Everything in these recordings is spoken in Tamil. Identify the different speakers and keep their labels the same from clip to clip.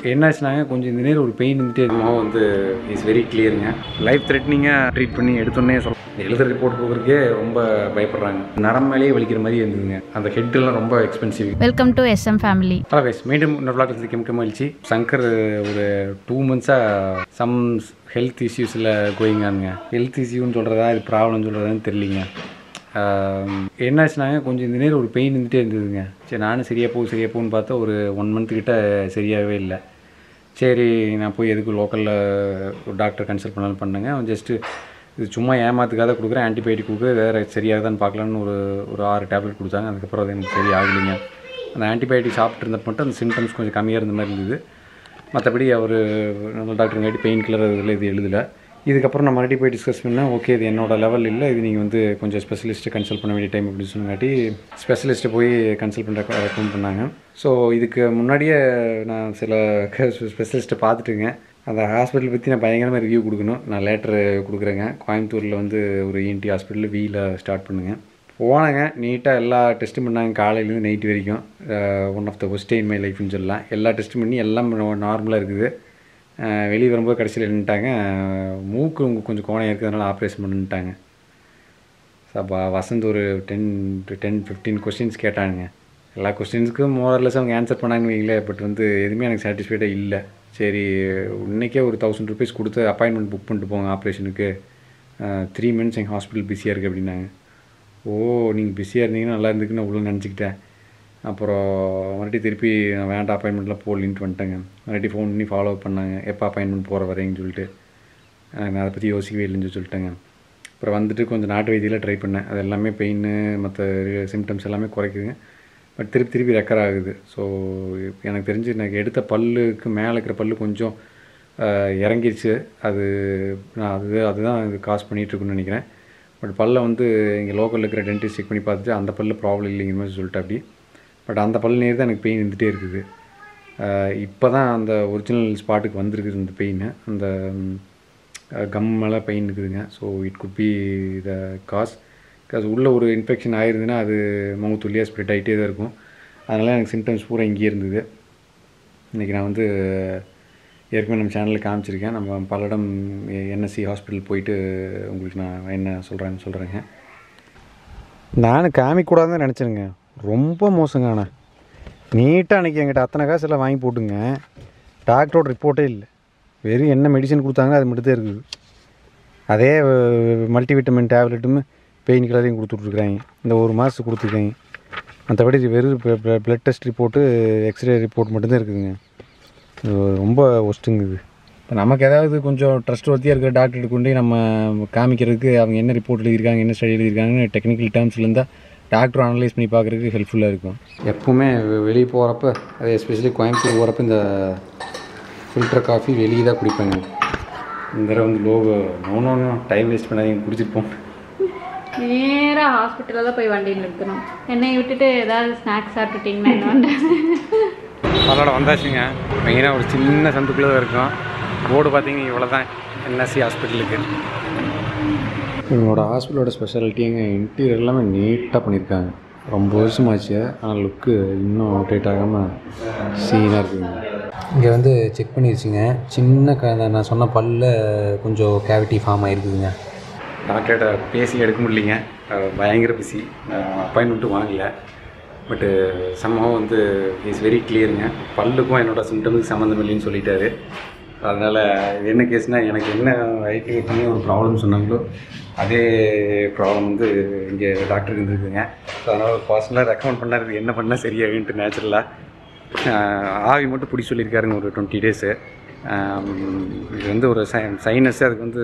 Speaker 1: என்னாச்சுனாங்க கொஞ்சம் இந்த நேரம் ஒரு பெயின் இருந்துகிட்டே இருக்கும். வந்து இஸ் வெரி கிளியருங்க. லைஃப் த்ரெட்னிங்காக ட்ரீட் பண்ணி எடுத்தோன்னே எழுதுகிற ரிப்போர்ட் போகிறதுக்கே ரொம்ப பயப்படுறாங்க. நரம்பேலேயே வலிக்கிற மாதிரி இருந்ததுங்க. அந்த ஹெட்டெல்லாம் ரொம்ப expensive.
Speaker 2: Welcome to SM family.
Speaker 1: Hello guys, மீண்டும் இன்னொரு vlog முக்கிய மகிழ்ச்சி. சங்கர் ஒரு 2 months-ஆக சம் ஹெல்த் இஷ்யூஸில் கோயிங்கானுங்க. ஹெல்த் இஷ்யூன்னு சொல்கிறதா இது ப்ராப்ளம்னு சொல்கிறதான்னு தெரியலிங்க. என்னாச்சுனாங்க கொஞ்சம் இந்த நேரம் ஒரு பெயின் இருந்துகிட்டே இருந்ததுங்க. சரி நானும் சரியாக போகுன்னு பார்த்தா ஒரு 1 month கிட்ட சரியாகவே இல்லை. சரி நான் போய் எதுக்கு லோக்கலில் ஒரு டாக்டர் கன்சல்ட் பண்ணாலும் பண்ணுங்க. அவன் ஜஸ்ட்டு இது சும்மா ஏமாத்துக்காக கொடுக்குறேன், ஆன்டிபயோட்டிக் கொடுக்குற வேறு சரியாகுதான்னு பார்க்கலான்னு ஒரு 6 டேப்லெட் கொடுத்தாங்க. அதுக்கப்புறம் அது எனக்கு சரி ஆகலைங்க. அந்த ஆன்டிபயோட்டிக் சாப்பிட்டு இருந்தப்போ மட்டும் அந்த சிம்டம்ஸ் கொஞ்சம் கம்மியாக இருந்த மாதிரி இருந்தது. மற்றபடி அவர் நல்ல டாக்டருங்காட்டி பெயின் கில்லர் இதில் இது எழுதலை. இதுக்கப்புறம் நான் மறுபடியும் போய் டிஸ்கஸ் பண்ணேன். ஓகே இது என்னோட லெவல் இல்லை, இது நீங்கள் வந்து கொஞ்சம் ஸ்பெஷலிஸ்ட்டு கன்சல்ட் பண்ண வேண்டிய டைம் அப்படின்னு சொன்னாட்டி ஸ்பெஷலிஸ்ட்டை போய் கன்சல்ட் பண்ணுற ரெக்கமெண்ட் பண்ணாங்க. ஸோ இதுக்கு முன்னாடியே நான் சில ஸ்பெஷலிஸ்ட்டை பார்த்துட்டுங்க. அந்த ஹாஸ்பிட்டல் பற்றி நான் பயங்கரமாக ரிவ்யூ கொடுக்கணும். நான் லேட்டரு கொடுக்குறேங்க. கோயம்புத்தூரில் வந்து ஒரு ENT ஹாஸ்பிட்டலில் வீல ஸ்டார்ட் பண்ணுங்க. போனாங்க, நீட்டாக எல்லா டெஸ்ட்டும் பண்ணாங்க காலையிலேருந்து நைட் வரைக்கும். One of the worst in my லைஃப்னு சொல்லலாம். எல்லா டெஸ்ட்டும் பண்ணி எல்லாம் நார்மலாக இருக்குது. வெளியே வரும்போது கடைசியில் என்னட்டாங்க, மூக்கு கொஞ்சம் கோணையாக இருக்கிறதுனால ஆப்ரேஷன் பண்ணிட்டாங்க. வசந்த் ஒரு 10-15 கொஸ்டின்ஸ் கேட்டாங்க. எல்லா கொஸ்டின்ஸுக்கும் மோரலஸ் அவங்க ஆன்சர் பண்ணாங்கன்னு வைங்களே. பட் வந்து எதுவுமே எனக்கு சாட்டிஸ்ஃபைடாக இல்லை. சரி இன்றைக்கே ஒரு 1000 rupees கொடுத்து அப்பாயின்மெண்ட் புக் பண்ணிட்டு போங்க ஆப்ரேஷனுக்கு, 3 months எங்கள் ஹாஸ்பிட்டல் பிஸியாக இருக்குது அப்படின்னாங்க. ஓ நீங்கள் பிஸியாக இருந்தீங்கன்னா நல்லா இருந்துக்குன்னு அவ்வளோ நினச்சிக்கிட்டேன். அப்புறம் மறுபடியும் திருப்பி நான் வேண்டாம் அப்பாயின்மெண்ட்லாம் போடலின்ட்டு வந்துட்டேங்க. மறுபடியும் ஃபோன் பண்ணி ஃபாலோ பண்ணாங்க, எப்போ அப்பாயின்மெண்ட் போகிற வரேங்கன்னு சொல்லிட்டு. நான் அதை பற்றி யோசிக்கவே இல்லைன்னு சொல்லிட்டேங்க. அப்புறம் வந்துட்டு கொஞ்சம் நாட்டு வைத்தியில் ட்ரை பண்ணேன். அது எல்லாமே பெயின் மற்ற சிம்டம்ஸ் எல்லாமே குறைக்குதுங்க. பட் திருப்பி ரெக்கர் ஆகுது. ஸோ எனக்கு தெரிஞ்சு எனக்கு எடுத்த பல்லுக்கு மேலே இருக்கிற பல்லு கொஞ்சம் இறங்கிடுச்சு. அதுதான் இது காசு பண்ணிகிட்ருக்குன்னு நினைக்கிறேன். பட் பல்லை வந்து இங்கே லோக்கலில் இருக்கிற டென்டிஸ்ட் செக் பண்ணி பார்த்துட்டு அந்த பல்லு ப்ராப்ளம் இல்லைங்கிற மாதிரி சொல்லிட்டு அப்படி. பட் அந்த பல் நேர் தான் எனக்கு பெயின் இருந்துகிட்டே இருக்குது. இப்போ தான் அந்த ஒரிஜினல் ஸ்பாட்டுக்கு வந்திருக்குது இந்த பெயின். அந்த கம்மெல்லாம் பெயின் இருக்குதுங்க. So it could be the cause உள்ளே ஒரு இன்ஃபெக்ஷன் ஆகிருந்துன்னா அது மவுத் வழியாக ஸ்ப்ரெட் ஆகிட்டே தான் இருக்கும். அதனால் எனக்கு சிம்டம்ஸ் பூரா இங்கேயே இருந்தது. இன்றைக்கி நான் வந்து ஏற்கனவே நம்ம சேனலில் காமிச்சிருக்கேன். நம்ம பல்லடம் NSC ஹாஸ்பிட்டல் போயிட்டு உங்களுக்கு நான் என்ன சொல்கிறேங்க. நானும் காமிக்கூடாதுன்னு நினச்சேனுங்க. ரொம்ப மோசங்க. ஆனால் நீட்டாக அன்றைக்கி என்கிட்ட அத்தனை காசு எல்லாம் வாங்கி போட்டுங்க. டாக்டரோட ரிப்போர்ட்டே இல்லை, வெறும் என்ன மெடிசன் கொடுத்தாங்க அது மட்டும் தான் இருக்குது. அதே மல்டிவிட்டமின் டேப்லெட்டும் பெயின் கில்லரையும் கொடுத்துட்ருக்குறாங்க. இந்த 1 மாதத்துக்கு கொடுத்துருக்காங்க. மற்றபடி வெறும் blood test report x-ray report மட்டும்தான் இருக்குதுங்க. ரொம்ப ஒஸ்ட்டுங்க இது. இப்போ நமக்கு ஏதாவது கொஞ்சம் ட்ரஸ்ட் ஒர்த்தியாக இருக்கிற டாக்டர்கிட்ட கொண்டு நம்ம காமிக்கிறதுக்கு அவங்க என்ன ரிப்போர்ட் எழுதியிருக்காங்க, என்ன ஸ்டடி எழுதியிருக்காங்கன்னு டெக்னிக்கல் டேர்ம்ஸில் இருந்தால் டாக்டர் அனலைஸ் பண்ணி பார்க்குறதுக்கு ஹெல்ப்ஃபுல்லாக இருக்கும். எப்போவுமே வெளியே போகிறப்ப, அது எஸ்பெஷலி கோயம்புத்தூர் போகிறப்ப இந்த ஃபில்டர் காஃபி வெளியே தான் குடிப்பேங்க. இந்த தடவை வந்து நோ டைம் வேஸ்ட் பண்ணாதீங்க, குடிச்சிருப்போம்.
Speaker 2: நேராக ஹாஸ்பிட்டலில் தான் போய் வண்டியில் நிறுத்தணும். என்னை விட்டுட்டு ஏதாவது ஸ்நாக்ஸ் சாப்பிட்டுட்டிங்கன்னா என்ன பண்ணுறது?
Speaker 1: பல்லோட வந்தாச்சுங்க. மெயினாக ஒரு சின்ன சந்துக்குள்ளே தான் இருக்கும். போர்டு பார்த்தீங்கன்னா இவ்வளோ தான் NSC ஹாஸ்பிட்டலுக்கு. இவங்களோட ஹாஸ்பிட்டலோட ஸ்பெஷாலிட்டிங்க இன்டீரியர் எல்லாமே நீட்டாக பண்ணியிருக்காங்க. ரொம்ப வருஷமாச்சு, ஆனால் லுக்கு இன்னும் அப்டேட் ஆகாமல் சீனாக இருக்குதுங்க. இங்கே வந்து செக் பண்ணிடுச்சுங்க. சின்ன நான் சொன்ன பல்லில் கொஞ்சம் கேவிட்டி ஃபார்ம் ஆகிருக்குதுங்க. டாக்டர்கிட்ட பேசி எடுக்க முடியலைங்க, பயங்கர பிஸி. அப்பாயின்மெண்ட்டும் வாங்கலை. பட்டு சம்பவம் வந்து இஸ் வெரி கிளியருங்க. பல்லுக்கும் என்னோடய சிம்டம்ஸுக்கு சம்மந்தம் இல்லைன்னு சொல்லிட்டாரு. அதனால் இது என்ன கேஸ்னால், எனக்கு என்ன ஐடி பண்ணி ஒரு ப்ராப்ளம் சொன்னாங்களோ அதே ப்ராப்ளம் வந்து இங்கே டாக்டருக்கு இருந்துருக்குங்க. ஸோ அதனால் பர்சனலாக ரெக்கமெண்ட் பண்ணார் என்ன பண்ணால் சரியாகுன்ட்டு. நேச்சுரலாக ஆவி மட்டும் பிடி சொல்லியிருக்காருங்க ஒரு 20 days. இது வந்து ஒரு சைனஸ், அதுக்கு வந்து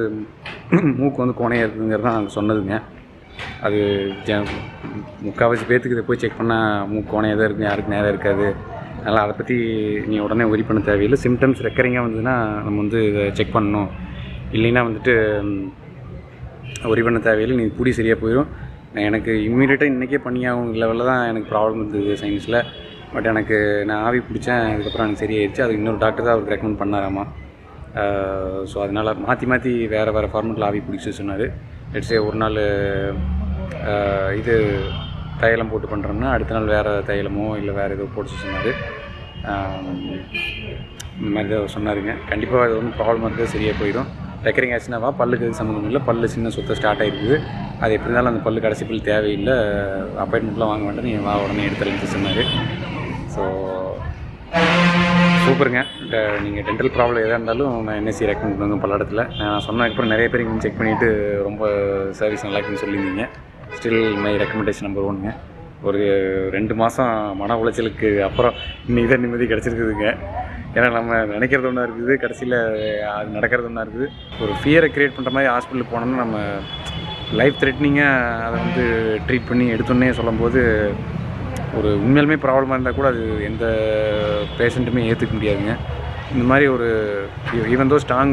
Speaker 1: மூக்கு வந்து கோணையாக இருக்குதுங்கிறது தான் சொன்னதுங்க. அது முக்கால்வாசி பேர்த்துக்கு இதை போய் செக் பண்ணால் மூக்கு கோணையாக தான் இருக்கும், யாருக்கு நேராக இருக்காது. அதனால் அதை பற்றி நீ உடனே ஒரி பண்ண தேவையில்லை. சிம்டம்ஸ் ரெக்கரிங்காக வந்ததுன்னா நம்ம வந்து இதை செக் பண்ணணும். இல்லைன்னா வந்துட்டு ஒரி பண்ண தேவையில்லை, நீ கூடி சரியாக போயிடும். எனக்கு இம்மீடியட்டாக இன்றைக்கே பண்ணியாகும் லெவலில் தான் எனக்கு ப்ராப்ளம் இருந்தது சயின்ஸில். பட் எனக்கு நான் ஆவி பிடிச்சேன், அதுக்கப்புறம் எனக்கு சரியாயிடுச்சு. அது இன்னொரு டாக்டர் தான் அவருக்கு ரெக்கமெண்ட் பண்ணாராமா. ஸோ அதனால் மாற்றி வேறு ஃபார்மெட்டில் ஆவி பிடிச்சி சொன்னார். லெட்ஸே ஒரு நாள் இது தைலம் போட்டு பண்ணுறோம்னா அடுத்த நாள் வேறு தைலமோ இல்லை வேறு ஏதோ போட்டு சொன்னார். இந்த மாதிரி தான் சொன்னாருங்க. கண்டிப்பாக அது ஒன்றும் ப்ராப்ளம் இருக்குது, சரியாக போயிடும். ரெக்கரிங் ஆச்சுனாவா பல்லுக்கு சம்மந்தம் இல்லை, பல்லு சின்ன சுத்த ஸ்டார்ட் ஆகிருக்குது, அது எப்படி இருந்தாலும் அந்த பல்லு கடைசி பல் தேவையில்லை, அப்பாயின்மெண்ட்லாம் வாங்க வேண்டாம், நீங்கள் வா உடனே எடுத்துறேன்னு சொன்னார். ஸோ சூப்பருங்க. நீங்கள் டென்டல் ப்ராப்ளம் எதாக இருந்தாலும் நான் என்எஸ்சி ரெக்கமெண்ட் பண்ணுவேன் பல்லடத்தில். நான் சொன்னதுக்கப்புறம் நிறைய பேர் இங்கே செக் பண்ணிவிட்டு ரொம்ப சர்வீஸ் நல்லா இருக்குன்னு சொல்லியிருந்தீங்க. ஸ்டில் மை ரெக்கமெண்டேஷன் நம்பர் 1ங்க. ஒரு 2 மாதம் மன உளைச்சலுக்கு அப்புறம் இன்றைக்கி தான் நிம்மதி கிடச்சிருக்குதுங்க. ஏன்னா நம்ம நினைக்கிறது ஒன்றா இருக்குது, கடைசியில் அது நடக்கிறது ஒன்றா இருக்குது. ஒரு ஃபியரை க்ரியேட் பண்ணுற மாதிரி ஹாஸ்பிட்டலுக்கு போனோம்னா நம்ம லைஃப் த்ரெட்னிங்காக அதை வந்து ட்ரீட் பண்ணி எடுத்தோன்னே சொல்லும்போது ஒரு உண்மையிலுமே ப்ராப்ளமாக இருந்தால் கூட அது எந்த பேஷண்ட்டுமே ஏற்றுக்க முடியாதுங்க. இந்த மாதிரி ஒரு even though strong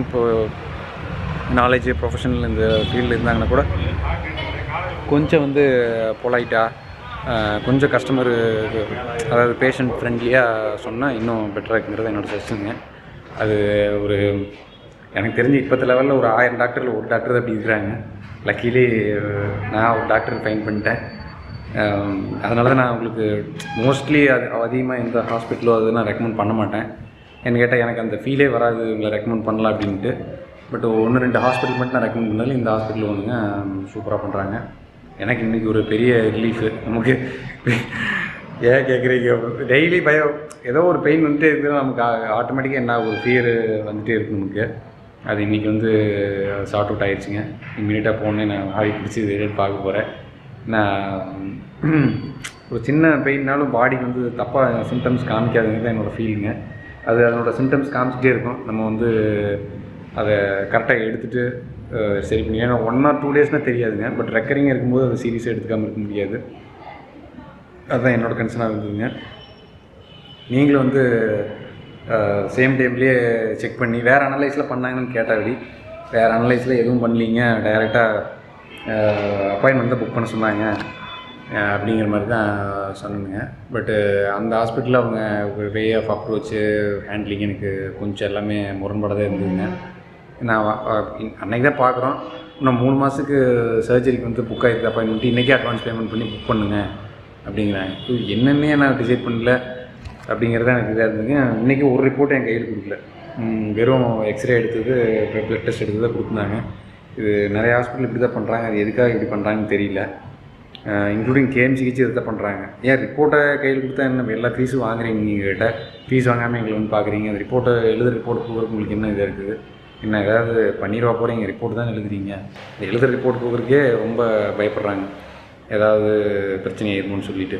Speaker 1: knowledge professional இந்த ஃபீல்டில் இருந்தாங்கன்னா கூட கொஞ்சம் வந்து பொலைட்டாக கொஞ்சம் கஸ்டமரு அதாவது பேஷண்ட் ஃப்ரெண்ட்லியாக சொன்னால் இன்னும் பெட்டராக இருக்குங்கிறது என்னோடய சஜஷனுங்க. அது ஒரு எனக்கு தெரிஞ்சு இப்போத்த லெவலில் ஒரு 1000 டாக்டரில் ஒரு டாக்டர் தான் அப்படி இருக்கிறாங்க. லக்கிலி நான் ஒரு டாக்டர் ஃபைன் பண்ணிட்டேன். அதனால தான் நான் உங்களுக்கு மோஸ்ட்லி அது அதிகமாக எந்த ஹாஸ்பிட்டலோ அது நான் ரெக்கமெண்ட் பண்ண மாட்டேன். என்ன கேட்டால் எனக்கு அந்த ஃபீலே வராது உங்களை ரெக்கமெண்ட் பண்ணலாம் அப்படின்ட்டு. பட் 1-2 ஹாஸ்பிட்டல் மட்டும் நான் ரெக்கமெண்ட் பண்ணாலும் இந்த ஹாஸ்பிட்டல் ஒன்றுங்க சூப்பராக பண்ணுறாங்க. எனக்கு இன்றைக்கி ஒரு பெரிய ரிலீஃபு. நமக்கு ஏன் கேட்குறீங்க, டெய்லி பயம் ஏதோ ஒரு பெயின் வந்துட்டே இருக்குது, நமக்கு ஆட்டோமேட்டிக்காக என்ன ஒரு ஃபியர் வந்துகிட்டே இருக்குது நமக்கு. அது இன்றைக்கி வந்து ஷார்ட் அவுட் ஆகிடுச்சிங்க. இம்மீடியட்டாக போனேன், நான் ஆவி பிடிச்சி ரேட் பார்க்க போகிறேன். நான் ஒரு சின்ன பெயின்னாலும் பாடிக்கு வந்து தப்பாக சிம்டம்ஸ் காமிக்காதுங்கிறது தான் என்னோடய ஃபீலிங்க. அது அதனோடய சிம்டம்ஸ் காமிச்சிட்டே இருக்கும். நம்ம வந்து அதை கரெக்டாக எடுத்துகிட்டு சரி பண்ணி, ஏன்னா 1 or 2 டேஸ்னால் தெரியாதுங்க. பட் ரெக்கரிங்காக இருக்கும்போது அதை சீரியஸாக எடுத்துக்காமல் இருக்க முடியாது. அதுதான் என்னோடய கன்சர்னாக இருந்ததுங்க. நீங்களும் வந்து சேம் டைம்லேயே செக் பண்ணி வேறு அனலைஸில் பண்ணாங்கன்னு கேட்டால் வேறு அனலைஸில் எதுவும் பண்ணலீங்க, டைரெக்டாக அப்பாயின்மெண்ட் தான் புக் பண்ண சொன்னாங்க அப்படிங்கிற மாதிரி தான் சொன்னாங்க. பட்டு அந்த ஹாஸ்பிட்டலில் அவங்க வே ஆஃப் அப்ரோச்சு ஹேண்ட்லிங் எனக்கு கொஞ்சம் எல்லாமே முரண்படாத இருந்ததுங்க. நான் அன்றைக்கி தான் பார்க்குறோம், இன்னும் 3 மாதத்துக்கு சர்ஜரிக்கு வந்து புக் ஆகிருக்கு அப்பாயின்மெண்ட், இன்றைக்கி அட்வான்ஸ் பேமெண்ட் பண்ணி புக் பண்ணுங்க அப்படிங்கிறாங்க. என்னென்னே நான் டிசைட் பண்ணல அப்படிங்கிறத எனக்கு இதாக இருந்ததுங்க. இன்றைக்கி ஒரு ரிப்போர்ட் என் கையில் கொடுக்கல, வெறும் எக்ஸ்ரே எடுத்தது ப்ளட் டெஸ்ட் எடுத்து தான் கொடுத்துருந்தாங்க. இது நிறைய ஹாஸ்பிட்டல் இப்படி தான் பண்ணுறாங்க, அது எதுக்காக இப்படி பண்ணுறாங்கன்னு தெரியல. இன்க்ளூடிங் கேஎம்சிஹெச் இதை தான் பண்ணுறாங்க. ஏன் ரிப்போர்ட்டை கையில் கொடுத்தா என்ன எல்லா ஃபீஸும் வாங்குறீங்க, நீங்கள் கிட்ட ஃபீஸ் வாங்காமல் எங்களை வந்து பார்க்குறீங்க, அந்த ரிப்போர்ட்டை ரிப்போர்ட் கொடுக்குறதுக்கு உங்களுக்கு என்ன இதாக இருக்குது, என்ன ஏதாவது பண்ணிடுவா போகிறீங்க, ரிப்போர்ட் தான் எழுதுறீங்க. இந்த எழுதுகிற ரிப்போர்ட் கொடுக்குறதுக்கே ரொம்ப பயப்படுறாங்க, ஏதாவது பிரச்சனை ஆயிருமோன்னு சொல்லிட்டு.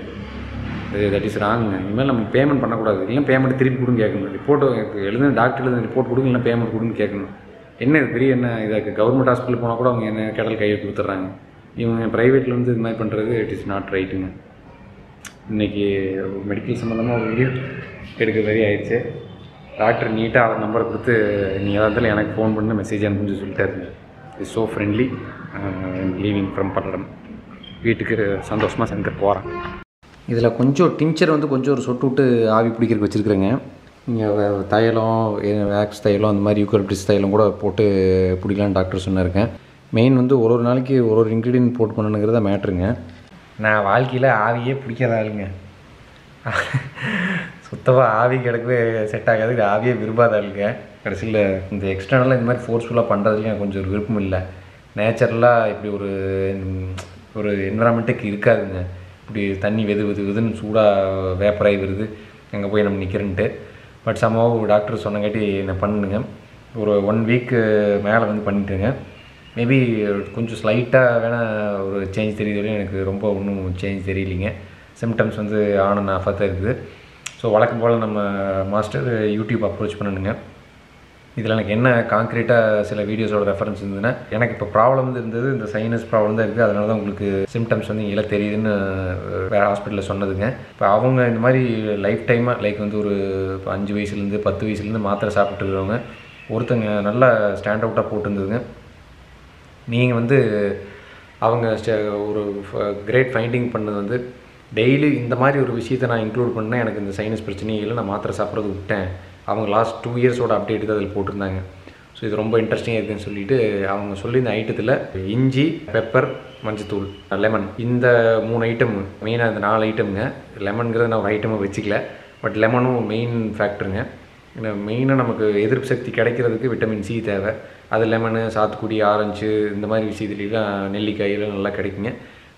Speaker 1: தட் இஸ் ராங்குங்க. இனிமேல் நம்ம பேமெண்ட் பண்ணக்கூடாது, இல்லைன்னா பேமெண்ட் திருப்பி கொடுன்னு கேட்கணும். ரிப்போர்ட்டு எழுதுன டாக்டர் எழுதுன ரிப்போர்ட் கொடுங்க, இல்லைன்னா பேமெண்ட் கொடுன்னு கேட்கணும். என்ன இது பெரிய என்ன இதாக கவர்மெண்ட் ஹாஸ்பிட்டல் போனால் கூட அவங்க என்ன கேட்டல் கையை கொடுத்துட்றாங்க. இவங்க ப்ரைவேட்டில் வந்து இது மாதிரி பண்ணுறது இட் இஸ் நாட் ரைட்டுங்க. இன்றைக்கி மெடிக்கல் சம்மந்தமாக ஒரு வீடியோ எடுக்க மாதிரி ஆயிடுச்சு. டாக்டர் நீட்டாக அவர் நம்பரை கொடுத்து நீ எதாவது எனக்கு ஃபோன் பண்ணி மெசேஜ் அனுப்புன்னு சொல்லிட்டாரு. It's so friendly. Leaving from Palladam. வீட்டுக்கு சந்தோஷமாக சென்று போகிறேன். இதில் கொஞ்சம் டின்ச்சர் வந்து கொஞ்சம் ஒரு சொட்டு விட்டு ஆவி பிடிக்கிறதுக்கு வச்சுருக்குறேங்க. நீங்கள் தைலம் வேக்ஸ் தைலம் அந்த மாதிரி யூக்கலிப்டஸ் தைலம் கூட போட்டு பிடிக்கலான்னு டாக்டர் சொன்னாருங்க. மெயின் வந்து ஒரு நாளைக்கு ஒரு இன்க்ரீடியன்ட் போட்டு பண்ணணுங்கிறத மேட்ருங்க. நான் வாழ்க்கையில் ஆவியே பிடிக்காத ஆளுங்க. சுத்தமாக ஆவி கிடக்கவே செட் ஆகாது, ஆவியே விரும்பாத ஆளுங்க. கடைசியில் இந்த எக்ஸ்டர்னலாக இந்த மாதிரி ஃபோர்ஸ்ஃபுல்லாக பண்ணுறதுலையும் எனக்கு கொஞ்சம் விருப்பம் இல்லை. நேச்சுரலாக இப்படி ஒரு என்விரான்மெண்ட்டுக்கு இருக்காதுங்க. இப்படி தண்ணி வெதுன்னு சூடாக வேப்பராகி வருது, அங்கே போய் நம்ம நிற்கிறேன்ட்டு. பட் சம்ஹவ் டாக்டர் சொன்னங்காட்டி நான் பண்ணுங்க. ஒரு 1 வீக்கு மேலே வந்து பண்ணிட்டுருங்க. மேபி கொஞ்சம் ஸ்லைட்டாக வேணால் ஒரு சேஞ்ச் தெரியுது, எனக்கு ரொம்ப ஒன்றும் சேஞ்ச் தெரியலிங்க. சிம்டம்ஸ் வந்து ஆன் அண்ட் ஆஃபாக தான் இருக்குது. ஸோ வழக்கம் போல் நம்ம மாஸ்டர் யூடியூப் அப்ரோச் பண்ணணுங்க. இதில் எனக்கு என்ன கான்க்ரீட்டாக சில வீடியோஸோட ரெஃபரன்ஸ் இருந்ததுன்னா, எனக்கு இப்போ ப்ராப்ளம் இருந்தது இந்த சைனஸ் ப்ராப்ளம் தான் இருக்குது, அதனால தான் உங்களுக்கு சிம்டம்ஸ் வந்து இங்கே தெரியுதுன்னு வேறு ஹாஸ்பிட்டலில் சொன்னதுங்க. இப்போ அவங்க இந்த மாதிரி லைஃப் டைமாக லைக் வந்து ஒரு 5 வயசுலேருந்து 10 வயசுலேருந்து மாத்திரை சாப்பிட்டு இருக்கிறவங்க ஒருத்தங்க நல்லா ஸ்டாண்ட் அவுட்டாக போட்டுருந்ததுங்க. நீங்கள் வந்து அவங்க ஒரு கிரேட் ஃபைண்டிங் பண்ணது வந்து டெய்லி இந்த மாதிரி ஒரு விஷயத்தை நான் இன்க்ளூட் பண்ணேன், எனக்கு இந்த சைனஸ் பிரச்சனையே இல்லை, நான் மாத்திரை சாப்பிட்றது விட்டேன். அவங்க லாஸ்ட் 2 இயர்ஸோட அப்டேட் தான் அதில் போட்டிருந்தாங்க. ஸோ இது ரொம்ப இன்ட்ரெஸ்டிங்காக இருக்குதுன்னு சொல்லிட்டு அவங்க சொல்லி இந்த ஐட்டத்தில் இஞ்சி, பெப்பர், மஞ்சத்தூள், லெமன், இந்த 3 ஐட்டம் மெயினாக இந்த 4 ஐட்டமுங்க. லெமனுங்கிறத நான் ஒரு ஐட்டமாக வச்சுக்கல, பட் லெமனும் மெயின் ஃபேக்டருங்க. மெயினாக நமக்கு எதிர்ப்பு சக்தி கிடைக்கிறதுக்கு விட்டமின் சி தேவை. அது லெமனு, சாத்துக்குடி, ஆரஞ்சு இந்த மாதிரி விஷயத்துலாம் நெல்லிக்காயெல்லாம் நல்லா கிடைக்குங்க.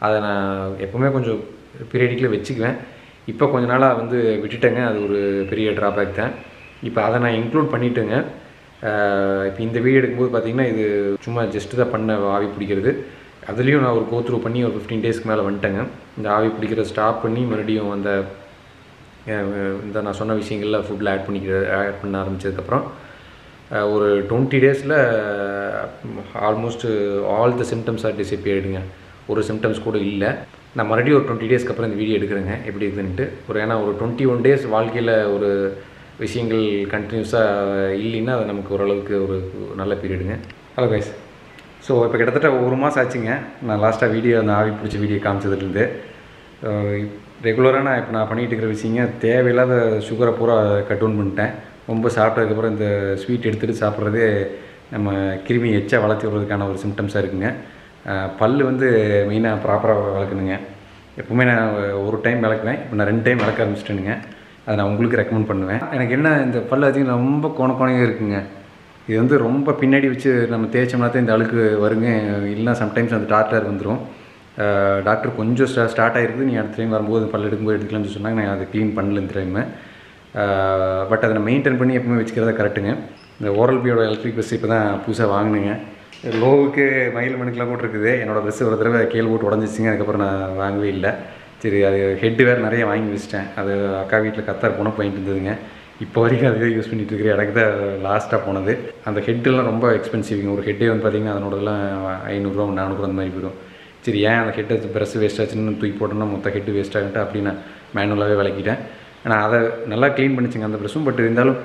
Speaker 1: அதை நான் எப்போவுமே கொஞ்சம் பீரியடிக்கில் வச்சுக்குவேன். இப்போ கொஞ்ச நாளாக வந்து விட்டுட்டேங்க. அது ஒரு பெரிய ட்ராபேக் தான். இப்போ அதை நான் இன்க்ளூட் பண்ணிட்டேங்க. இப்போ இந்த வீடியோ எடுக்கும்போது பார்த்திங்கன்னா இது சும்மா ஜஸ்ட்டு தான் பண்ண ஆவி பிடிக்கிறது. அதுலேயும் நான் ஒரு கோத்ரூ பண்ணி ஒரு 15 டேஸ்க்கு மேலே வந்துட்டேங்க. இந்த ஆவி பிடிக்கிறத ஸ்டாப் பண்ணி மறுபடியும் இந்த நான் சொன்ன விஷயங்களில் ஃபுட்டில் ஆட் பண்ண ஆரம்பித்ததுக்கப்புறம் ஒரு 20 டேஸில் almost all the symptoms are டிஸப்பியர்டுங்க. ஒரு சிம்டம்ஸ் கூட இல்லை. நான் மறுபடியும் ஒரு 20 டேஸ்க்கு அப்புறம் இந்த வீடியோ எடுக்கிறேங்க எப்படி இருக்குதுன்ட்டு. ஏன்னா ஒரு 21 டேஸ் வாழ்க்கையில் ஒரு விஷயங்கள் கண்டினியூஸாக இல்லைன்னா அது நமக்கு ஓரளவுக்கு ஒரு நல்ல பீரியடுங்க. Hello guys. ஸோ இப்போ கிட்டத்தட்ட 1 மாதம் ஆச்சுங்க நான் லாஸ்ட்டாக அந்த ஆவி பிடிச்ச வீடியோ காமிச்சதுலேருந்து. ரெகுலராக இப்போ நான் பண்ணிகிட்டு இருக்கிற விஷயங்க தேவையில்லாத சுகரை பூரா கட் டவுன் பண்ணிட்டேன். ரொம்ப சாப்பிட்டதுக்கப்புறம் இந்த ஸ்வீட் எடுத்துகிட்டு சாப்பிட்றதே நம்ம கிருமி எச்சா வளர்த்தி விடுறதுக்கான ஒரு சிம்டம்ஸாக இருக்குங்க. பல் வந்து மெயினாக ப்ராப்பராக வளர்க்கணுங்க. எப்போவுமே நான் ஒரு டைம் விளக்குவேன். இப்போ நான் 2 டைம் விளக்க ஆரம்பிச்சிட்டேனுங்க. அதை நான் உங்களுக்கு ரெக்கமெண்ட் பண்ணுவேன். எனக்கு என்ன இந்த பல் அதிகம் ரொம்ப கோணையாக இருக்குங்க. இது வந்து ரொம்ப பின்னாடி வச்சு நம்ம தேய்ச்சோம்னா தான் இந்த அழுக்கு வருங்க. இல்லைனா சம்டைம்ஸ் அந்த டாக்டர் வந்துடும். டாக்டர் கொஞ்சம் ஸ்டார்ட் ஆகிருக்குது, நீ அடுத்த டைம் வரும்போது பல் எடுக்கும்போது எடுத்துக்கலாம்னு சொன்னாங்க. நான் அதை க்ளீன் பண்ணல இந்த டைமு. பட் அதை நான் மெயின்டைன் பண்ணி எப்பவுமே வச்சுக்கிறதா கரெக்டுங்க. இந்த ஓரல் பியோட எலக்ட்ரிக் ப்ரெஷ் இப்போ தான் புதுசாக வாங்கினேங்க. லோவுக்கு மயில் மணிக்கெலாம் கூட இருக்குது. என்னோடய ப்ரெஷ் ஒரு தடவை கீழே போட்டு உடஞ்சிச்சிங்க. அதுக்கப்புறம் நான் வாங்கவே இல்லை. சரி, அது ஹெட்டு வேறு நிறைய வாங்கி வச்சிட்டேன். அது அக்கா வீட்டில் கத்தார் போனால் போயிட்டு இருந்ததுங்க. இப்போ வரைக்கும் அதுவே யூஸ் பண்ணிகிட்டு இருக்கிறேன். எனக்கு தான் லாஸ்ட்டாக போனது. அந்த ஹெட்டெல்லாம் ரொம்ப எக்ஸ்பென்சிவ்ங்க. ஒரு ஹெட்டே வந்து பார்த்திங்கன்னா அதனோடலாம் 500 400 அந்த மாதிரி போயிடும். சரி, ஏன் அந்த ஹெட்டை ப்ரெஷ் வேஸ்ட் ஆச்சுன்னு தூக்கி போட்டோன்னா மொத்த ஹெட்டு வேஸ்ட் ஆகிட்டு அப்படி நான் மேனுவலாகவே விளக்கிட்டேன். ஆனால் அதை நல்லா க்ளீன் பண்ணிச்சுங்க அந்த ப்ரெஷ்ஷும். பட் இருந்தாலும்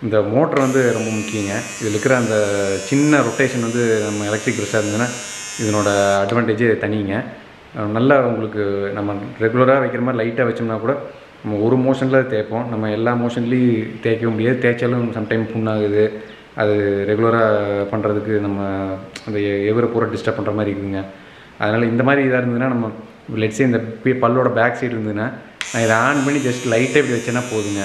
Speaker 1: இந்த மோட்டர் வந்து ரொம்ப முக்கியங்க. இதில் இருக்கிற அந்த சின்ன ரொட்டேஷன் வந்து நம்ம எலக்ட்ரிக் ப்ரெஷ்ஷாக இருந்ததுன்னா இதனோட அட்வான்டேஜே தனிங்க. நல்லா உங்களுக்கு நம்ம ரெகுலராக வைக்கிற மாதிரி லைட்டாக வச்சோம்னா கூட நம்ம ஒரு மோஷனில் தேய்ப்போம். நம்ம எல்லா மோஷன்லேயும் தேய்க்க முடியாது. தேய்ச்சாலும் சம்டைம் புண்ணாகுது. அது ரெகுலராக பண்ணுறதுக்கு நம்ம அந்த எவரை பூரா டிஸ்டர்ப் பண்ணுற மாதிரி இருக்குதுங்க. அதனால் இந்த மாதிரி இதாக இருந்ததுன்னா நம்ம லெட்ஸே இந்த பல்லோட பேக் சைடு இருந்ததுன்னா நான் இதை ஆன் பண்ணி ஜஸ்ட் லைட்டாக இப்படி வச்சேன்னா போதுங்க.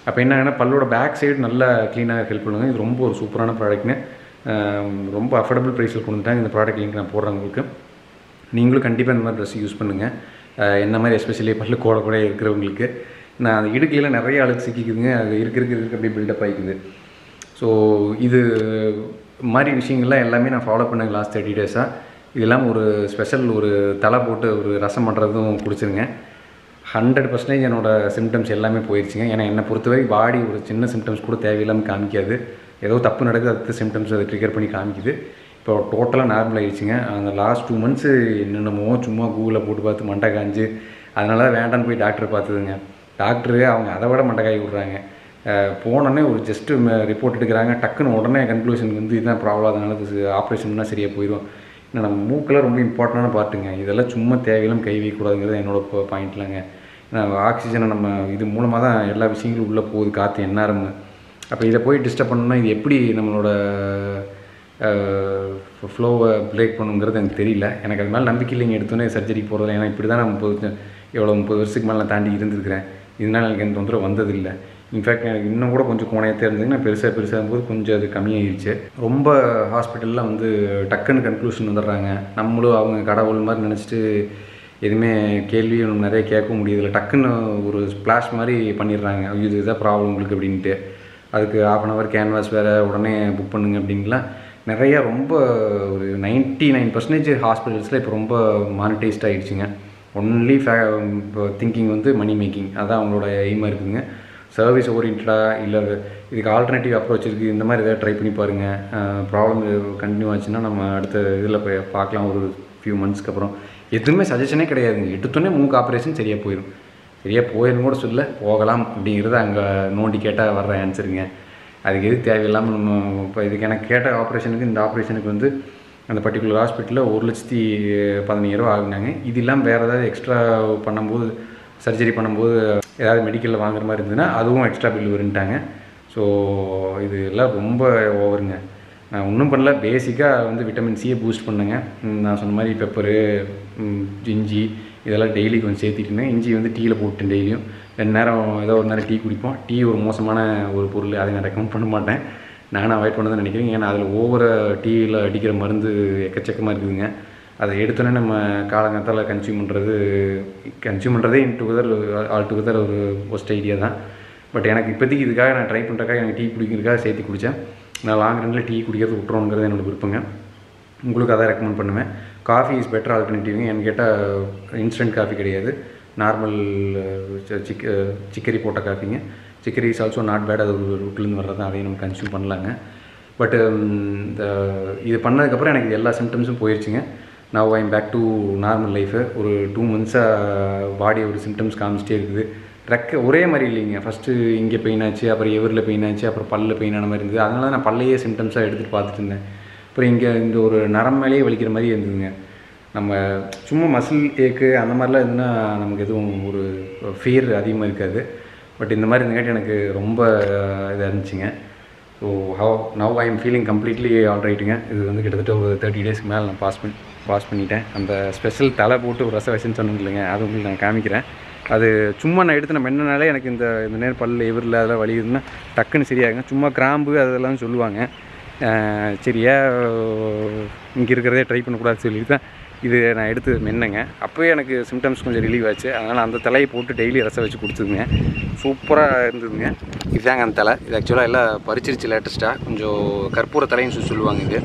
Speaker 1: அப்போ என்ன ஆகுனா பல்லோட பேக் சைடு நல்லா க்ளீனாக ஹெல்ப் பண்ணுங்க. இது ரொம்ப ஒரு சூப்பரான ப்ராடக்ட்னு. ரொம்ப அஃபோர்டபுள் ப்ரைஸில் கொண்டு வந்துட்டாங்க. இந்த ப்ராடக்ட் லிங்க் நான் போடுறேன் உங்களுக்கு. நீங்களும் கண்டிப்பாக இந்த மாதிரி ட்ரெஸ் யூஸ் பண்ணுங்கள். என்ன மாதிரி எஸ்பெஷலி பல்லு கூட இருக்கிறவங்களுக்கு. நான் அந்த இடுக்கையில் நிறைய அழுக்கு சிக்கிக்குதுங்க. அது இருக்க அப்படியே பில்டப் ஆகிக்குது. ஸோ இது மாதிரி விஷயங்கள்லாம் எல்லாமே நான் ஃபாலோ பண்ணேங்க லாஸ்ட் 30 டேஸாக. இதெல்லாம் ஒரு ஸ்பெஷல் ஒரு தலை போட்டு ஒரு ரசம் பண்ணுறதும் குடிச்சிருங்க. 100% என்னோடய சிம்டம்ஸ் எல்லாமே போயிடுச்சுங்க. ஏன்னா என்னை பொறுத்தவரை பாடி ஒரு சின்ன சிம்டம்ஸ் கூட தேவையில்லாமல் காமிக்காது. ஏதோ தப்பு நடக்குது, அடுத்த சிம்டம்ஸ் அதை ட்ரிகர் பண்ணி காமிக்குது. இப்போ டோட்டலாக நார்மல் ஆகிடுச்சிங்க. அந்த லாஸ்ட் 2 மந்த்ஸு என்னென்னமோ சும்மா கூகுளில் போட்டு பார்த்து மண்டை காஞ்சி அதனால வேண்டான்னு போய் டாக்டரை பார்த்துதுங்க. டாக்டரு அவங்க அதை விட மண்டை காய் விட்றாங்க. போனோடனே ஒரு ஜஸ்ட்டு ரிப்போர்ட் எடுக்கிறாங்க. டக்குன்னு உடனே கன்க்ளூஷனுக்கு வந்து இதுதான் ப்ராப்ளம், அதனால ஆப்ரேஷன்னா சரியாக போயிடும். ஏன்னா நம்ம மூக்கெல்லாம் ரொம்ப இம்பார்ட்டண்டான பார்ட்டுங்க. இதெல்லாம் சும்மா தேவையில்லாமல் கை வைக்கக்கூடாதுங்கிறது என்னோடய பாயிண்ட்லாங்க. ஏன்னா ஆக்சிஜனை நம்ம இது மூலமாக தான் எல்லா விஷயங்களும் உள்ளே போகுது, காற்று எந்நேரம்னு. அப்போ இதை போய் டிஸ்டர்ப் பண்ணணும்னா இது எப்படி நம்மளோட ஃப்ளோவை பிரேக் பண்ணுங்கிறது எனக்கு தெரியல. எனக்கு அது மேலே நம்பிக்கை இல்லைங்க எடுத்தோன்னே சர்ஜரிக்கு போகிறது. ஏன்னா இப்படி தான் நான் 30 வருஷத்துக்கு மேலே நான் தாண்டி இருந்திருக்கிறேன். இதனால் எனக்கு எந்த தொந்தரவு வந்ததில்லை. இன்ஃபேக்ட் எனக்கு இன்னும் கூட கொஞ்சம் கோணையத்தே இருந்ததுன்னா பெருசாகும்போது கொஞ்சம் அது கம்மியாகிடுச்சு. ரொம்ப ஹாஸ்பிட்டலில் வந்து டக்குன்னு கன்க்ளூஷன் வந்துடுறாங்க. நம்மளும் அவங்க கடவுள் மாதிரி நினச்சிட்டு எதுவுமே கேள்வியும் நிறைய கேட்க முடியதில்லை. டக்குன்னு ஒரு ஸ்ப்ளாஷ் மாதிரி பண்ணிடுறாங்க. இதுதான் ப்ராப்ளம் உங்களுக்கு அப்படின்ட்டு. அதுக்கு 1/2 hour கேன்வாஸ் வேறு உடனே புக் பண்ணுங்க அப்படின்லாம் நிறையா ரொம்ப ஒரு 99% ஹாஸ்பிட்டல்ஸில் இப்போ ரொம்ப மானிட்டைஸ்ட் ஆகிடுச்சிங்க. ஒன்லி இப்போ திங்கிங் வந்து மணி மேக்கிங், அதான் அவங்களோட எய்மாக இருக்குதுங்க. சர்வீஸ் ஓரியன்டாக இல்லை இதுக்கு ஆல்டர்னேட்டிவ் அப்ரோச் இருக்குது, இந்த மாதிரி எதாவது ட்ரை பண்ணி பாருங்கள். ப்ராப்ளம் கண்டினியூ ஆச்சுன்னா நம்ம அடுத்த இதில் போய் பார்க்கலாம். ஒரு ஃபியூ மந்த்ஸ்க்கு அப்புறம் எதுவுமே சஜஷனே கிடையாதுங்க. எடுத்தோன்னே மூக்கு ஆப்ரேஷன் சரியாக போயிடும் கூட சொல்ல போகலாம் அப்படிங்கிறது அங்கே நோண்டி கேட்டால் வர்ற ஆன்சருங்க. அதுக்கு எது தேவையில்லாமல் நம்ம இப்போ இதுக்கு எனக்கு கேட்ட ஆப்ரேஷனுக்கு இந்த ஆப்ரேஷனுக்கு வந்து அந்த பர்டிகுலர் ஹாஸ்பிட்டலில் 1,15,000 ஆகுனாங்க. இது இல்லாமல் வேறு ஏதாவது எக்ஸ்ட்ரா பண்ணும்போது சர்ஜரி பண்ணும்போது ஏதாவது மெடிக்கலில் வாங்குற மாதிரி இருந்ததுன்னா அதுவும் எக்ஸ்ட்ரா பில் வருன்ட்டாங்க. ஸோ இது எல்லாம் ரொம்ப ஓவருங்க. நான் ஒன்றும் பண்ணல, பேசிக்காக வந்து விட்டமின் சியை பூஸ்ட் பண்ணுங்க. நான் சொன்ன மாதிரி பெப்பரு, இஞ்சி இதெல்லாம் டெய்லி கொஞ்சம் சேர்த்திட்டுருந்தேன். இஞ்சி வந்து டீயில் போட்டுட்டேன் டெய்லியும். 2 நேரம் ஏதோ ஒரு நேரம் டீ குடிப்போம். டீ ஒரு மோசமான ஒரு பொருள், அதை நான் ரெக்கமெண்ட் பண்ண மாட்டேன். நானும் அவாய்ட் பண்ண தான் நினைக்கிறேன். ஏன்னா அதில் டீயில் அடிக்கிற மருந்து எக்கச்சக்கமாக இருக்குதுங்க. அதை எடுத்தோன்னே நம்ம காலங்காத்தால் கன்சியூம் பண்ணுறதே ஆல் டுகெதர் ஒரு ஒஸ்ட் ஐடியா தான். பட் எனக்கு இப்போதைக்கு இதுக்காக நான் ட்ரை பண்ணுறக்காக எனக்கு டீ குடிக்கிறதுக்காக சேர்த்து குடித்தேன். நான் லாங் ரன்னில் டீ குடிக்கிறது விட்டுறோங்கிறது என்னோடய விருப்பங்க. உங்களுக்கு அதான் ரெக்கமெண்ட் பண்ணுவேன். காஃபி இஸ் பெட்டர் ஆல்டர்னேட்டிவ்ங்க. எனக்கு கேட்டால் இன்ஸ்டன்ட் காஃபி கிடையாது, நார்மல் சிக்கரி போட்ட காஃபிங்க. Chicory is also not bad. அது ஒரு ரூட்லேருந்து வர்றது தான், அதையும் நம்ம கன்சியூம் பண்ணலாங்க. பட் இது பண்ணதுக்கப்புறம் எனக்கு எல்லா சிம்டம்ஸும் போயிடுச்சுங்க. Now I'm back to normal life. ஒரு 2 மந்த்ஸாக பாடி ஒரு சிம்டம்ஸ் காமிச்சிட்டே இருக்குது. ஒரே மாதிரி இல்லைங்க. ஃபஸ்ட்டு இங்கே பெயின் ஆச்சு, அப்புறம் எவரில் பெயின் ஆச்சு, அப்புறம் பல்லில் பெயின் ஆன மாதிரி இருந்தது. அதனால நான் பல்லையே சிம்டம்ஸாக எடுத்துகிட்டு பார்த்துட்டு இருந்தேன். அப்புறம் இங்கே இந்த ஒரு நரம் மேலேயே வலிக்கிற மாதிரி இருந்ததுங்க. நம்ம சும்மா மசில் ஏக்கு அந்த மாதிரிலாம் இருந்ததுன்னா நமக்கு எதுவும் ஒரு ஃபியர் அதிகமாக இருக்காது. பட் இந்த மாதிரி இருந்தங்காட்டி எனக்கு ரொம்ப இதாக இருந்துச்சுங்க. So now I am feeling completely ஆல்ரைட்டுங்க. இது வந்து கிட்டத்தட்ட ஒரு 30 டேஸ்க்கு மேலே நான் பாஸ் பண்ணிட்டேன். அந்த ஸ்பெஷல் தலை போட்டு ஒரு ரசம் சொன்னது இல்லைங்க, அது உங்களுக்கு நான் காமிக்கிறேன். அது சும்மா நான் எடுத்து நம்ம என்னனாலே எனக்கு இந்த நேரம் பல் எவரில் அதெல்லாம் வலிக்குதுன்னா டக்குன்னு சரியாகுங்க. சும்மா கிராம்பு அதெல்லாம் சொல்லுவாங்க. சரியா இங்கே இருக்கிறதே ட்ரை பண்ணக்கூடாதுன்னு சொல்லிட்டு தான் இது நான் எடுத்து மென்னங்க. அப்போவே எனக்கு சிம்டம்ஸ் கொஞ்சம் ரிலீவ் ஆச்சு. அதனால் அந்த தலையை போட்டு டெய்லி ரசம் வச்சு கொடுத்துதுங்க. சூப்பராக இருந்ததுங்க. இதுதாங்க அந்த தலை. இது ஆக்சுவலாக எல்லாம் பறிச்சிருச்சு லேட்டஸ்ட்டாக. கொஞ்சம் கற்பூர தலைன்னு சொல்லுவாங்க. இது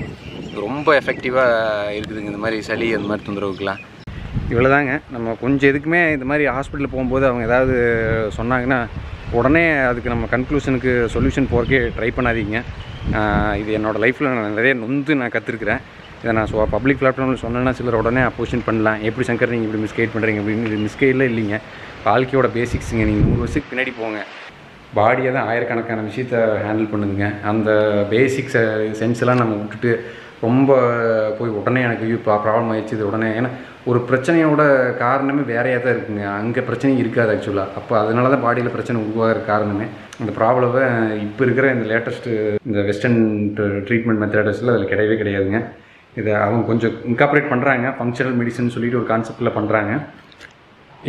Speaker 1: ரொம்ப எஃபெக்டிவாக இருக்குதுங்க இந்த மாதிரி சளி அந்த மாதிரி தொந்தரவுக்கெலாம். இவ்வளோதாங்க. நம்ம கொஞ்சம் எதுக்குமே இந்த மாதிரி ஹாஸ்பிட்டலில் போகும்போது அவங்க ஏதாவது சொன்னாங்கன்னா உடனே அதுக்கு நம்ம கன்க்ளூஷனுக்கு சொல்யூஷன் போகிறக்கே ட்ரை பண்ணாதீங்க. இது என்னோடய லைஃப்பில் நான் நிறைய நான் கற்றுருக்குறேன். இதை நான் பப்ளிக் பிளாட்ஃபார்மில் சொன்னேன்னா சிலர் உடனே அப்போசிஷன் பண்ணலாம். எப்படி சங்கர் நீங்கள் இப்படி மிஸ்கைட் பண்ணுறீங்க அப்படின்னு. இது மிஸ்கைட்லாம் இல்லைங்க, வாழ்க்கையோட பேசிக்ஸுங்க. நீங்கள் 100 வருஷத்துக்கு பின்னாடி போங்க, பாடியை தான் ஆயிரக்கணக்கான விஷயத்தை ஹேண்டில் பண்ணுதுங்க. அந்த பேசிக்ஸ் சென்ஸ்லாம் நம்ம விட்டுட்டு ரொம்ப போய் உடனே எனக்கு ப்ராப்ளம் ஆகிடுச்சு இது உடனே. ஏன்னா ஒரு பிரச்சனையோட காரணமே வேறையாக தான் இருக்குங்க. அங்கே பிரச்சனையும் இருக்காது ஆக்சுவலாக. அப்போ அதனால தான் பாடியில் பிரச்சனை உருவாகிற காரணமே அந்த ப்ராப்ளமை இப்போ இருக்கிற இந்த லேட்டஸ்ட்டு இந்த வெஸ்டர்ன் ட்ரீட்மெண்ட் மெத்தடஸில் அதில் கிடையவே கிடையாதுங்க. இதை அவங்க கொஞ்சம் இன்கார்பரேட் பண்ணுறாங்க. ஃபங்க்ஷனல் மெடிசன் சொல்லிட்டு ஒரு கான்செப்டில் பண்ணுறாங்க.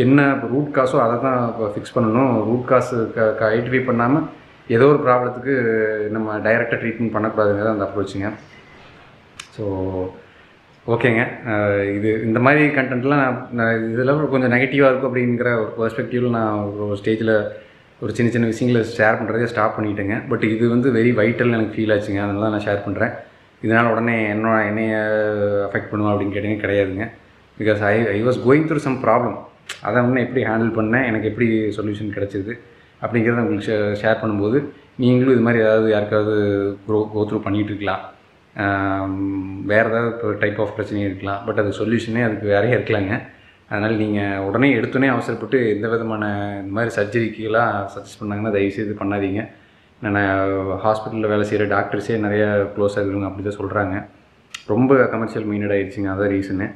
Speaker 1: என்ன ரூட் காஸோ அதை தான் இப்போ ஃபிக்ஸ் பண்ணணும். ரூட் காசு ஐடென்டிஃபை பண்ணாமல் ஏதோ ஒரு ப்ராப்ளத்துக்கு நம்ம டைரெக்டாக ட்ரீட்மெண்ட் பண்ணக்கூடாதுங்கிறது அந்த அப்ரோச்சுங்க. ஸோ ஓகேங்க. இது இந்த மாதிரி கண்டென்ட்லாம் நான் இதெல்லாம் கொஞ்சம் நெகட்டிவாக இருக்கும் அப்படிங்கிற ஒரு பெர்ஸ்பெக்டிவில் நான் ஒரு ஸ்டேஜில் ஒரு சின்ன சின்ன விஷயங்களை ஷேர் பண்ணுறதே ஸ்டாப் பண்ணிட்டேங்க. பட் இது வந்து வெரி வைட்டல் எனக்கு ஃபீல் ஆச்சுங்க. அதனால தான் நான் ஷேர் பண்ணுறேன். இதனால் உடனே என்னைய அஃபெக்ட் பண்ணுவோம் அப்படின்னு கேட்டிங்கன்னா கிடையாதுங்க. Because I was going through some problem. அதை வந்து எப்படி ஹேண்டில் பண்ணேன், எனக்கு எப்படி சொல்யூஷன் கிடச்சிது அப்படிங்கிறத உங்களுக்கு ஷேர் பண்ணும்போது நீங்களும் இது மாதிரி ஏதாவது யாருக்காவது கோ த்ரூ பண்ணிகிட்டு இருக்கலாம். வேறு ஏதாவது டைப் ஆஃப் பிரச்சனையும் இருக்கலாம். பட் அது சொல்யூஷனே அதுக்கு வேறையாக இருக்கலாங்க. அதனால் நீங்கள் உடனே எடுத்தோன்னே அவசரப்பட்டு எந்த விதமான இந்த மாதிரி சர்ஜரிக்கெல்லாம் சஜஸ்ட் பண்ணாங்கன்னா தயவுசெய்து பண்ணாதீங்க. நான் ஹாஸ்பிட்டலில் வேலை செய்கிற டாக்டர்ஸே நிறையா க்ளோஸாக இருக்கிறவங்க அப்படி தான் சொல்கிறாங்க. ரொம்ப கமர்ஷியல் மைண்டட் ஆகிடுச்சிங்க. அதான் ரீசனு.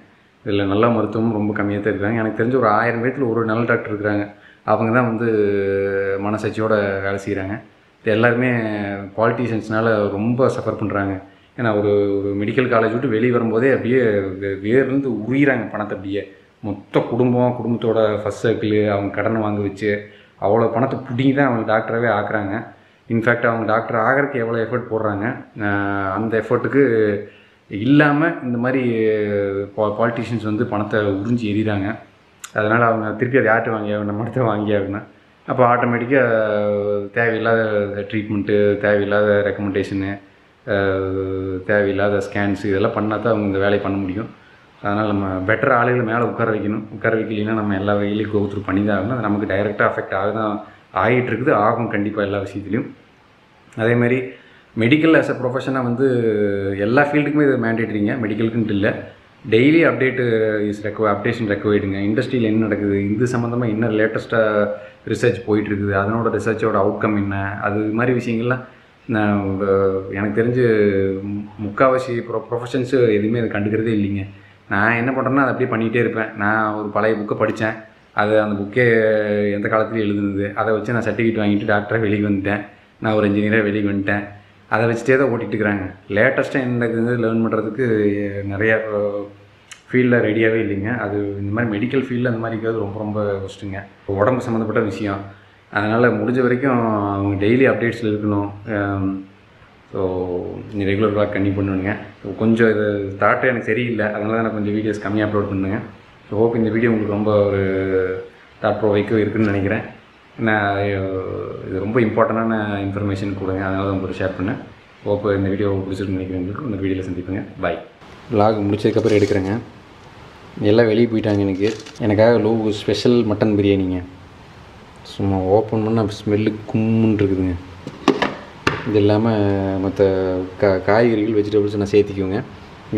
Speaker 1: இதில் நல்ல மருத்துவம் ரொம்ப கம்மியாக தான் இருக்காங்க. எனக்கு தெரிஞ்ச ஒரு 1000 பேர்த்தில் ஒரு நல்ல டாக்டர் இருக்கிறாங்க. அவங்க தான் வந்து மனசாட்சியோடு வேலை செய்கிறாங்க. இது எல்லாருமே பாலிட்டிஷியன்ஸ்னால் ரொம்ப சஃபர் பண்ணுறாங்க. ஏன்னா ஒரு மெடிக்கல் காலேஜ் விட்டு வெளியே வரும்போதே அப்படியே வேர்லேருந்து உயிராங்க பணத்தை. அப்படியே மொத்த குடும்பத்தோட ஃபஸ்ட் சர்க்கிள் அவங்க கடனை வாங்க வச்சு அவ்வளோ பணத்தை பிடிங்கி தான் அவங்க டாக்டராகவே ஆக்குறாங்க. இன்ஃபேக்ட் அவங்க டாக்டர் ஆகிறதுக்கு எவ்வளோ எஃபர்ட் போடுறாங்க, அந்த எஃபர்ட்டுக்கு இல்லாமல் இந்த மாதிரி பாலிட்டிஷியன்ஸ் வந்து பணத்தை உறிஞ்சி எறிகிறாங்க. அதனால் அவங்க திருப்பி அதை யார்கிட்ட வாங்கி நம்ம இடத்த வாங்கி ஆகணும். அப்போ ஆட்டோமேட்டிக்காக தேவையில்லாத ட்ரீட்மெண்ட்டு, தேவையில்லாத ரெக்கமெண்டேஷனு, தேவையில்லாத ஸ்கேன்ஸு இதெல்லாம் பண்ணால் தான் அவங்க இந்த வேலையை பண்ண முடியும். அதனால் நம்ம பெட்டர் ஆளுகளை மேலே உட்கார வைக்கலைன்னா நம்ம எல்லா வகையிலையும் கோ த்ரூ பண்ணி தான் ஆகணும். அது நமக்கு டைரெக்டாக அஃபெக்ட் ஆகிட்டு இருக்குது, ஆகும் கண்டிப்பாக எல்லா விஷயத்துலையும். அதேமாதிரி மெடிக்கல் ஆஸ் அ ப்ரொஃபஷனாக வந்து எல்லா ஃபீல்டுக்குமே இது மேண்டேட்ரிங்க, மெடிக்கலுக்குன்ட்டு இல்லை. டெய்லி அப்டேஷன் ரெக்வயர்டுங்க. இண்டஸ்ட்ரியில் என்ன நடக்குது, இது சம்மந்தமாக என்ன லேட்டஸ்ட்டாக ரிசர்ச் போயிட்டுருக்குது, அதனோட ரிசர்ச்சோட அவுட்கம் என்ன, அது மாதிரி விஷயங்கள்லாம் நான் எனக்கு தெரிஞ்சு முக்கால்வாசி ப்ரொஃபஷன்ஸு எதுவுமே அதை கண்டுக்கிறதே இல்லைங்க. நான் என்ன பண்ணுறேன்னா அதை அப்படியே பண்ணிகிட்டே இருப்பேன். நான் ஒரு பழைய புக்கை படித்தேன், அது அந்த புக்கே எந்த காலத்துலையும் எழுதுனது, அதை வச்சு நான் சர்டிஃபிகேட் வாங்கிட்டு டாக்டராக வெளியே வந்துட்டேன், நான் ஒரு இன்ஜினியராக வெளியே வந்துட்டேன். அதை வச்சுட்டே தான் ஓட்டிகிட்டு இருக்கிறாங்க. லேட்டஸ்ட்டாக என்ன லேர்ன் பண்ணுறதுக்கு நிறையா ஃபீல்டில் ரெடியாகவே இல்லைங்க. அது இந்த மாதிரி மெடிக்கல் ஃபீல்டில் அந்த மாதிரி இருக்கிறது ரொம்ப ரொம்ப கஷ்டங்க. உடம்பு சம்மந்தப்பட்ட விஷயம். அதனால் முடிஞ்ச வரைக்கும் அவங்க டெய்லி அப்டேட்ஸில் இருக்கணும். ஸோ நீ ரெகுலர் வ்ளாக் கண்டினியூ பண்ணுவேங்க. ஸோ கொஞ்சம் இது தாட்டு எனக்கு சரியில்லை, அதனால தான் நான் கொஞ்சம் வீடியோஸ் கம்மியாக அப்லோட் பண்ணுங்க. ஸோ ஹோப் இந்த வீடியோ உங்களுக்கு ரொம்ப ஒரு தாட் ப்ரோவைக்கும் இருக்குதுன்னு நினைக்கிறேன். நான் இது ரொம்ப இம்பார்ட்டண்டான இன்ஃபர்மேஷன் கொடுங்க, அதனால தான் உங்களுக்கு ஷேர் பண்ணேன். ஹோப் இந்த வீடியோ பிடிச்சிருக்குன்னு நினைக்கிறேன். இந்த வீடியோவில் சந்திப்பேங்க. பாய். வ்ளாக் முடிச்சதுக்கப்புறம் எடுக்கிறேங்க. எல்லாம் வெளியே போயிட்டாங்க. எனக்காக ஸ்பெஷல் மட்டன் பிரியாணிங்க. சும்மா ஓப்பன் பண்ணால் ஸ்மெல்லு கும்முன்னு இருக்குதுங்க. இது இல்லாமல் மற்ற காய்கறிகள் வெஜிடபிள்ஸ் நான் சேர்த்திக்குவேங்க.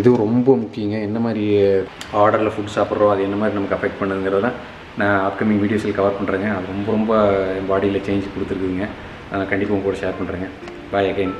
Speaker 1: இதுவும் ரொம்ப முக்கியங்க. என்ன மாதிரி ஆர்டரில் ஃபுட் சாப்பிட்றோம், அது என்ன மாதிரி நமக்கு அஃபெக்ட் பண்ணுங்கிறத நான் அப்கமிங் வீடியோஸில் கவர் பண்ணுறேங்க. அது ரொம்ப ரொம்ப என் பாடியில் சேஞ்ச் கொடுத்துருக்குதுங்க. நான் கண்டிப்பாக உங்க கூட ஷேர் பண்ணுறேங்க. பாய் அகைன்.